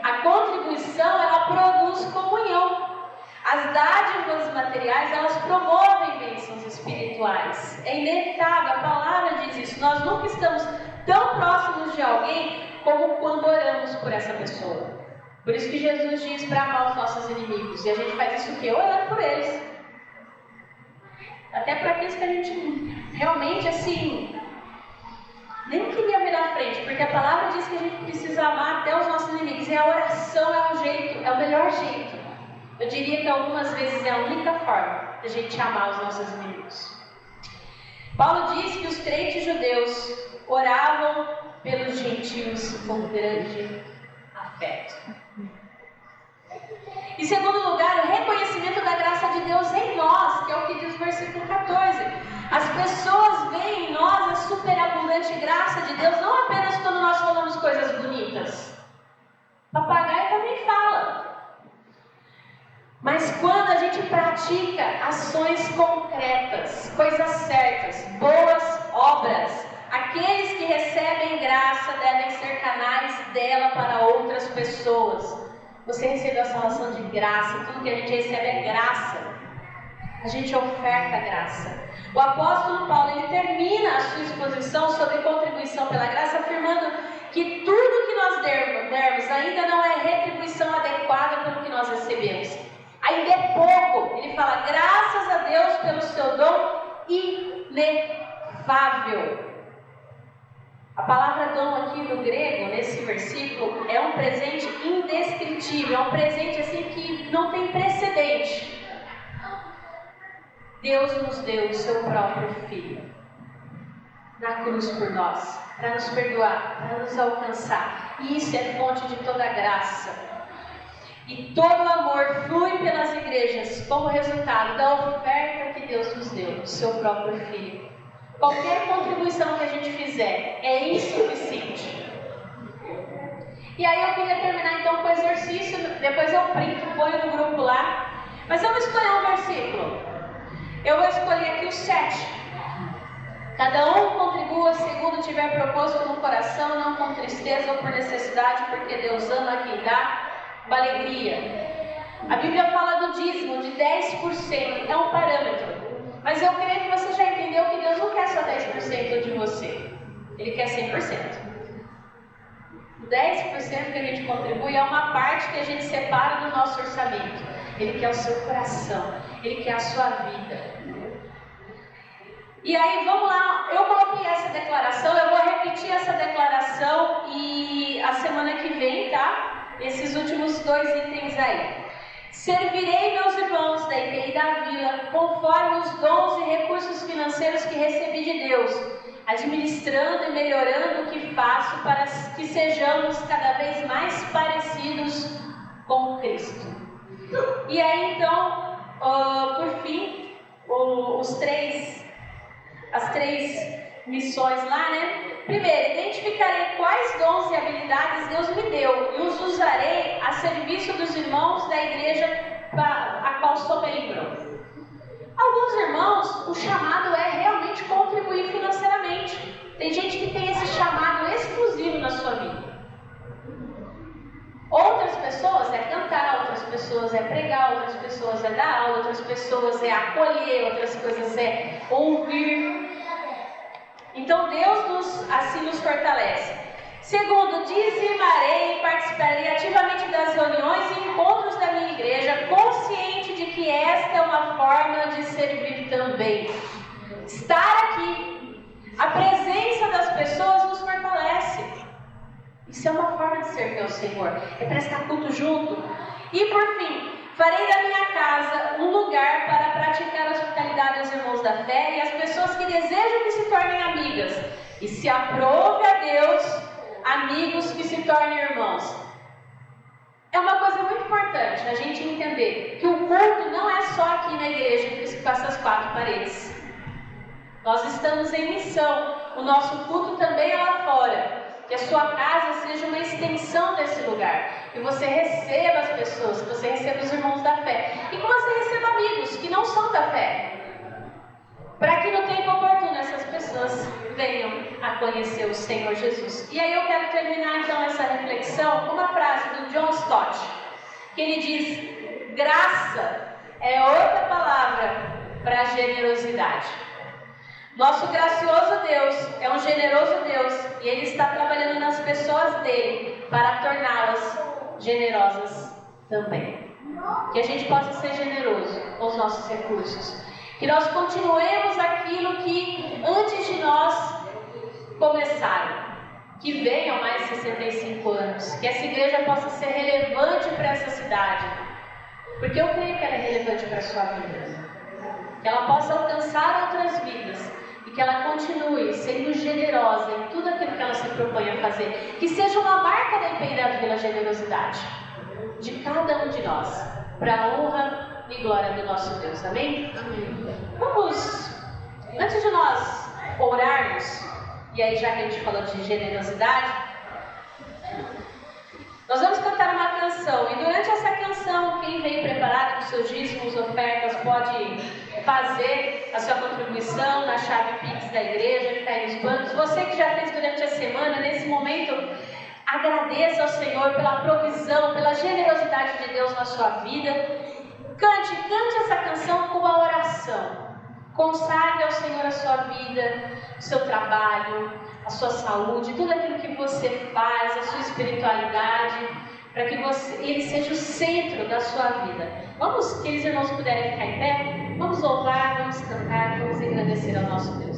A contribuição, ela produz comunhão. As dádivas materiais, elas promovem bênçãos espirituais. É inevitável, a palavra diz isso. Nós nunca estamos tão próximos de alguém como quando oramos por essa pessoa. Por isso que Jesus diz para amar os nossos inimigos. E a gente faz isso o quê? Orando por eles. Até para aqueles que a gente realmente, assim, nem queria ver na frente, porque a palavra diz que a gente precisa amar até os nossos inimigos. E a oração é um jeito, é o melhor jeito. Eu diria que algumas vezes é a única forma de a gente amar os nossos inimigos. Paulo diz que os crentes judeus oravam pelos gentios com grande afeto. Em segundo lugar, o reconhecimento da graça de Deus em nós, que é o que diz o versículo 14. As pessoas veem em nós a superabundante graça de Deus, não apenas quando nós falamos coisas bonitas. Papagaio também fala. Mas quando a gente pratica ações concretas, coisas certas, boas obras, aqueles que recebem graça devem ser canais dela para outras pessoas. Você recebeu a salvação de graça, tudo que a gente recebe é graça. A gente oferta graça. O apóstolo Paulo, ele termina a sua exposição sobre contribuição pela graça, afirmando que tudo que nós dermos ainda não é retribuição adequada pelo que nós recebemos. Ainda é pouco. Ele fala, graças a Deus pelo seu dom inefável. A palavra dom aqui no grego, nesse versículo, é um presente indescritível, é um presente assim que não tem precedente. Deus nos deu o seu próprio Filho na cruz por nós, para nos perdoar, para nos alcançar. E isso é fonte de toda graça. E todo o amor flui pelas igrejas como resultado da oferta que Deus nos deu, o seu próprio Filho. Qualquer contribuição que a gente fizer é insuficiente. E aí eu queria terminar então com o exercício, depois eu printo, ponho no grupo lá. Mas eu vou escolher um versículo. Eu vou escolher aqui o 7. Cada um contribua segundo tiver proposto no coração, não com tristeza ou por necessidade, porque Deus ama quem dá com alegria. A Bíblia fala do dízimo de 10%, é um parâmetro. Mas eu creio que você já entendeu que Deus não quer só 10% de você. Ele quer 100%. O 10% que a gente contribui é uma parte que a gente separa do nosso orçamento. Ele quer o seu coração. Ele quer a sua vida. E aí, vamos lá. Eu coloquei essa declaração. Eu vou repetir essa declaração e a semana que vem, tá? Esses últimos 2 itens aí. Servirei meus irmãos da IPI da Vila conforme os dons e recursos financeiros que recebi de Deus, administrando e melhorando o que faço para que sejamos cada vez mais parecidos com Cristo. E aí então, por fim, as três missões lá, né? Primeiro, identificarei quais dons e habilidades Deus me deu e os usarei a serviço dos irmãos da igreja a qual sou membro. Alguns irmãos, o chamado é realmente contribuir financeiramente. Tem gente que tem esse chamado exclusivo na sua vida. Outras pessoas é cantar, outras pessoas é pregar, outras pessoas é dar aula, outras pessoas é acolher, outras coisas é ouvir. Então Deus assim nos fortalece. Segundo, dizimarei e participarei ativamente das reuniões e encontros da minha igreja, consciente de que esta é uma forma de servir também. Estar aqui, a presença das pessoas nos fortalece. Isso é uma forma de servir ao Senhor, é prestar culto junto. E por fim, farei da minha casa um lugar para praticar a hospitalidade aos irmãos da fé e às pessoas que desejam que se tornem amigas. E se aprove a Deus, amigos que se tornem irmãos. É uma coisa muito importante a gente entender que o culto não é só aqui na igreja que passa as 4 paredes. Nós estamos em missão. O nosso culto também é lá fora. Que a sua casa seja uma extensão desse lugar. Que você receba as pessoas, que você receba os irmãos da fé. E que você receba amigos que não são da fé. Para que no tempo oportuno essas pessoas venham a conhecer o Senhor Jesus. E aí eu quero terminar então essa reflexão com uma frase do John Stott. Que ele diz, graça é outra palavra para generosidade. Nosso gracioso Deus é um generoso Deus e Ele está trabalhando nas pessoas dele para torná-las generosas também. Que a gente possa ser generoso com os nossos recursos. Que nós continuemos aquilo que antes de nós começaram. Que venham mais 65 anos. Que essa igreja possa ser relevante para essa cidade. Porque eu creio que ela é relevante para a sua vida. Que ela possa alcançar outras vidas. E que ela continue sendo generosa em tudo aquilo que ela se propõe a fazer. Que seja uma marca da IPI da Vila a generosidade de cada um de nós, para a honra e glória do nosso Deus. Amém? Amém. Vamos, antes de nós orarmos, e aí já que a gente falou de generosidade, nós vamos cantar uma canção. E durante essa canção, quem veio preparado com seus dízimos, ofertas, pode fazer a sua contribuição na chave Pix da igreja, que está aí nos bancos. Você que já fez durante a semana, nesse momento, agradeça ao Senhor pela provisão, pela generosidade de Deus na sua vida. Cante essa canção com uma oração. Consagre ao Senhor a sua vida, o seu trabalho, a sua saúde, tudo aquilo que você faz, a sua espiritualidade, para que Ele seja o centro da sua vida. Vamos, aqueles irmãos puderem ficar em pé, vamos louvar, vamos cantar, vamos agradecer ao nosso Deus.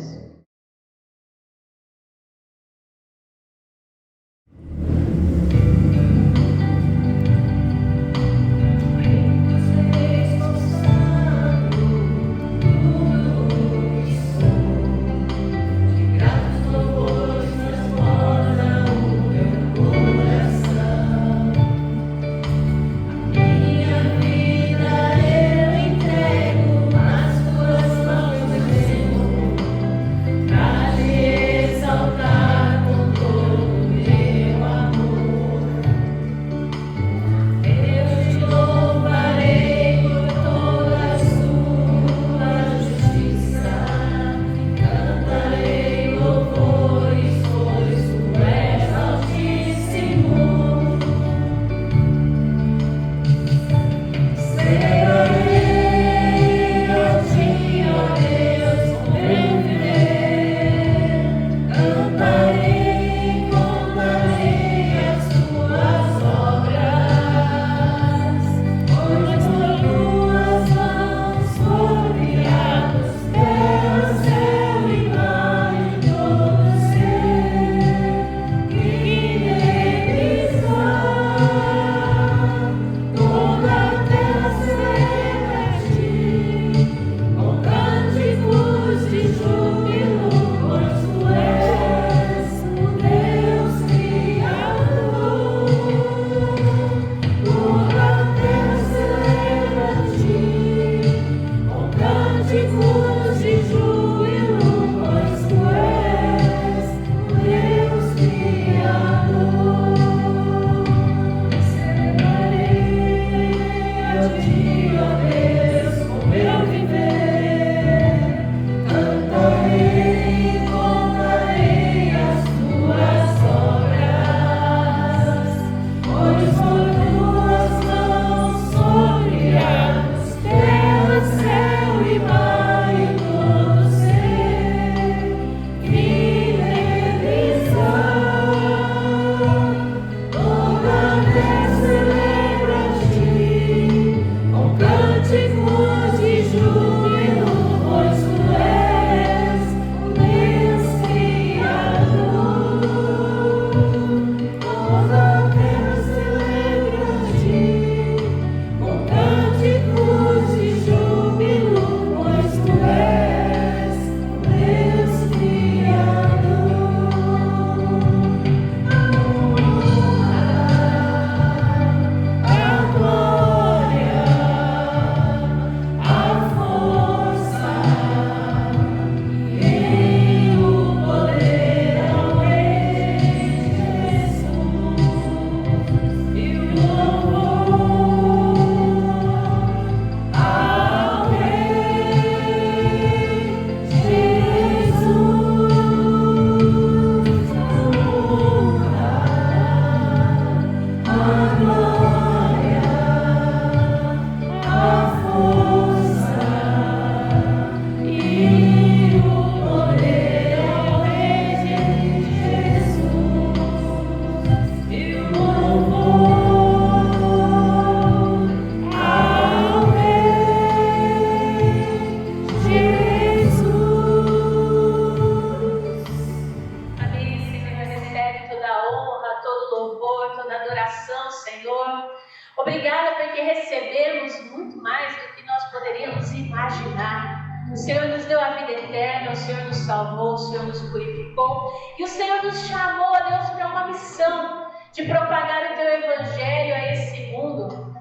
Obrigada porque recebemos muito mais do que nós poderíamos imaginar. O Senhor nos deu a vida eterna, o Senhor nos salvou, o Senhor nos purificou e o Senhor nos chamou, a Deus, para uma missão de propagar o Teu Evangelho a esse mundo.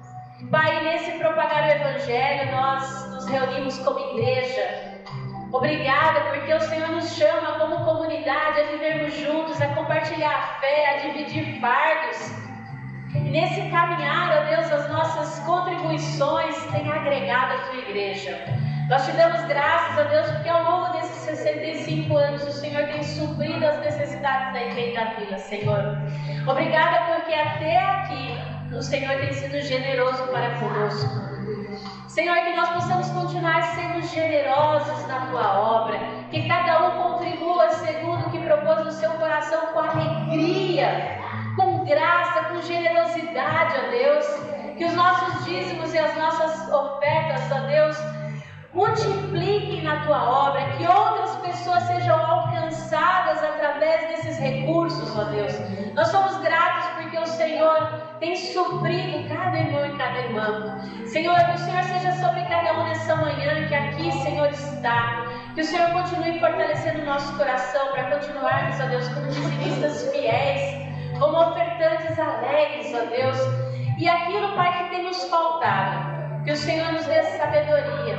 Pai, nesse propagar o Evangelho, nós nos reunimos como igreja. Obrigada porque o Senhor nos chama como comunidade a vivermos juntos, a compartilhar a fé, a dividir fardos. E nesse caminhar, ó Deus, as nossas contribuições têm agregado a Tua igreja. Nós te damos graças, ó Deus, porque ao longo desses 65 anos o Senhor tem suprido as necessidades da igreja da Vila, Senhor. Obrigada porque até aqui o Senhor tem sido generoso para conosco. Senhor, que nós possamos continuar sendo generosos na Tua obra, que cada um contribua segundo o que propôs no seu coração, com alegria, com graça, com generosidade, ó Deus. Que os nossos dízimos e as nossas ofertas, ó Deus, multipliquem na Tua obra, que outras pessoas sejam alcançadas através desses recursos, ó Deus. Nós somos gratos porque o Senhor tem suprido cada irmão e cada irmã. Senhor, que o Senhor seja sobre cada um nessa manhã que aqui, Senhor, está. Que o Senhor continue fortalecendo o nosso coração para continuarmos, ó Deus, como dizimistas fiéis, como ofertantes alegres, ó Deus. E aquilo, Pai, que tem nos faltado, que o Senhor nos dê sabedoria,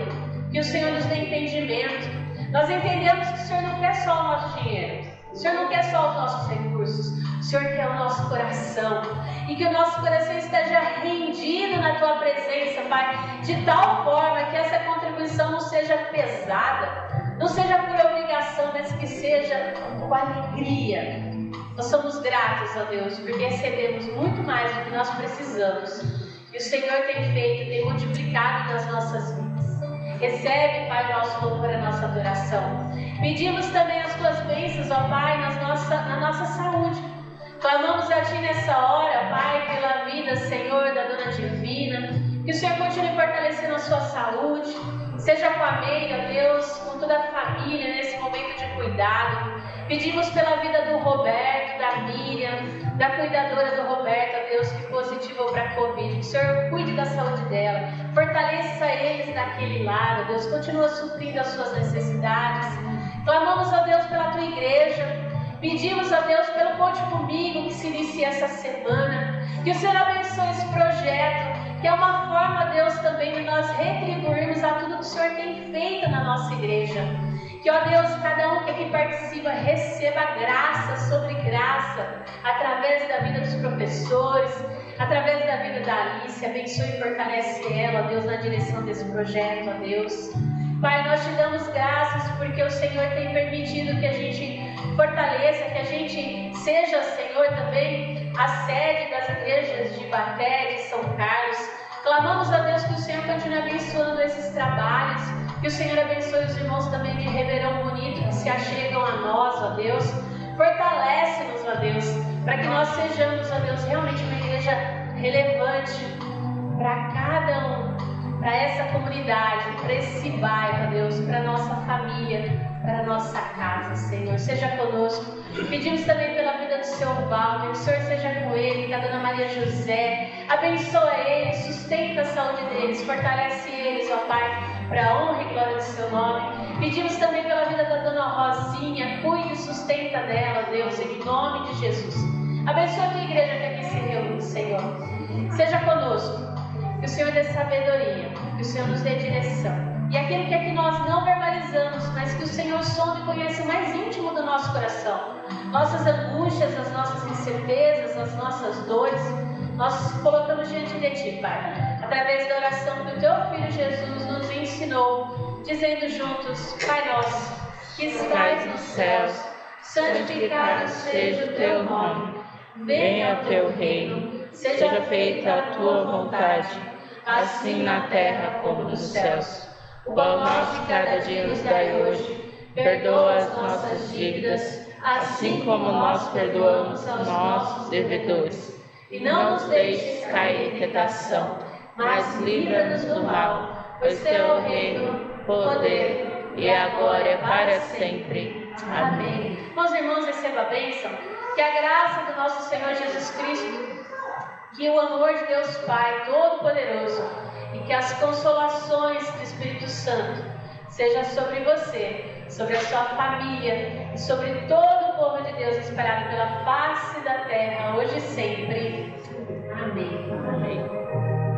que o Senhor nos dê entendimento. Nós entendemos que o Senhor não quer só o nosso dinheiro, o Senhor não quer só os nossos recursos, o Senhor quer o nosso coração. E que o nosso coração esteja rendido na Tua presença, Pai, de tal forma que essa contribuição não seja pesada, não seja por obrigação, mas que seja com alegria. Nós somos gratos a Deus, porque recebemos muito mais do que nós precisamos. E o Senhor tem feito, tem multiplicado nas nossas vidas. Recebe, Pai, o nosso louvor, a nossa adoração. Pedimos também as Tuas bênçãos, ó Pai, na nossa saúde. Clamamos a Ti nessa hora, Pai, pela vida, Senhor, da Dona Divina. Que o Senhor continue fortalecendo a sua saúde. Seja com a Meire, ó Deus, com toda a família nesse momento de cuidado. Pedimos pela vida do Roberto, da Miriam, da cuidadora do Roberto, ó Deus, que positivou para a Covid. Que o Senhor cuide da saúde dela, fortaleça eles naquele lado, Deus, continua suprindo as suas necessidades. Clamamos, ó Deus, pela Tua igreja. Pedimos, ó Deus, pelo Conte Comigo que se inicia essa semana. Que o Senhor abençoe esse projeto, que é uma forma, Deus, também de nós retribuirmos a tudo que o Senhor tem feito na nossa igreja. Que, ó Deus, cada um que aqui participa receba graça sobre graça, através da vida dos professores, através da vida da Alice. Abençoe e fortalece ela, ó Deus, na direção desse projeto, ó Deus. Pai, nós Te damos graças porque o Senhor tem permitido que a gente fortaleça, que a gente seja, Senhor, também a sede das igrejas de Ibaté, de São Carlos. Clamamos a Deus que o Senhor continue abençoando esses trabalhos, que o Senhor abençoe os irmãos também de Ribeirão Bonito que se achegam a nós, ó Deus. Fortalece-nos, ó Deus, para que nós sejamos, ó Deus, realmente uma igreja relevante para cada um, para essa comunidade, para esse bairro, ó Deus, para a nossa família, para a nossa casa, Senhor. Seja conosco. Pedimos também pela vida do Seu Valdo, que o Senhor seja com ele, da Dona Maria José. Abençoa eles, sustenta a saúde deles, fortalece eles, ó Pai, para a honra e glória do Seu nome. Pedimos também pela vida da Dona Rosinha, cuide e sustenta dela, Deus, em nome de Jesus. Abençoa a Tua igreja que aqui se reúne, Senhor. Seja conosco, que o Senhor dê sabedoria, que o Senhor nos dê direção. E aquilo que aqui nós não verbalizamos, mas que o Senhor sonda e conhece o mais íntimo do nosso coração. Nossas angústias, as nossas incertezas, as nossas dores, nós colocamos diante de Ti, Pai. Através da oração que o Teu Filho Jesus nos ensinou, dizendo juntos: Pai nosso, que estais nos céus, santificado seja o Teu nome. Venha o Teu reino, seja feita a Tua vontade, assim na terra como nos céus. O pão nosso de cada dia nos dai hoje. Perdoa as nossas dívidas, assim como nós perdoamos aos nossos devedores. E não nos deixes cair em tentação, mas livra-nos do mal, pois Teu é o reino, poder e a glória para sempre. Amém. Meus irmãos, receba a bênção. Que a graça do nosso Senhor Jesus Cristo, que o amor de Deus Pai Todo-Poderoso e que as consolações do Espírito Santo seja sobre você, sobre a sua família e sobre todo o povo de Deus espalhado pela face da terra, hoje e sempre. Amém. Amém.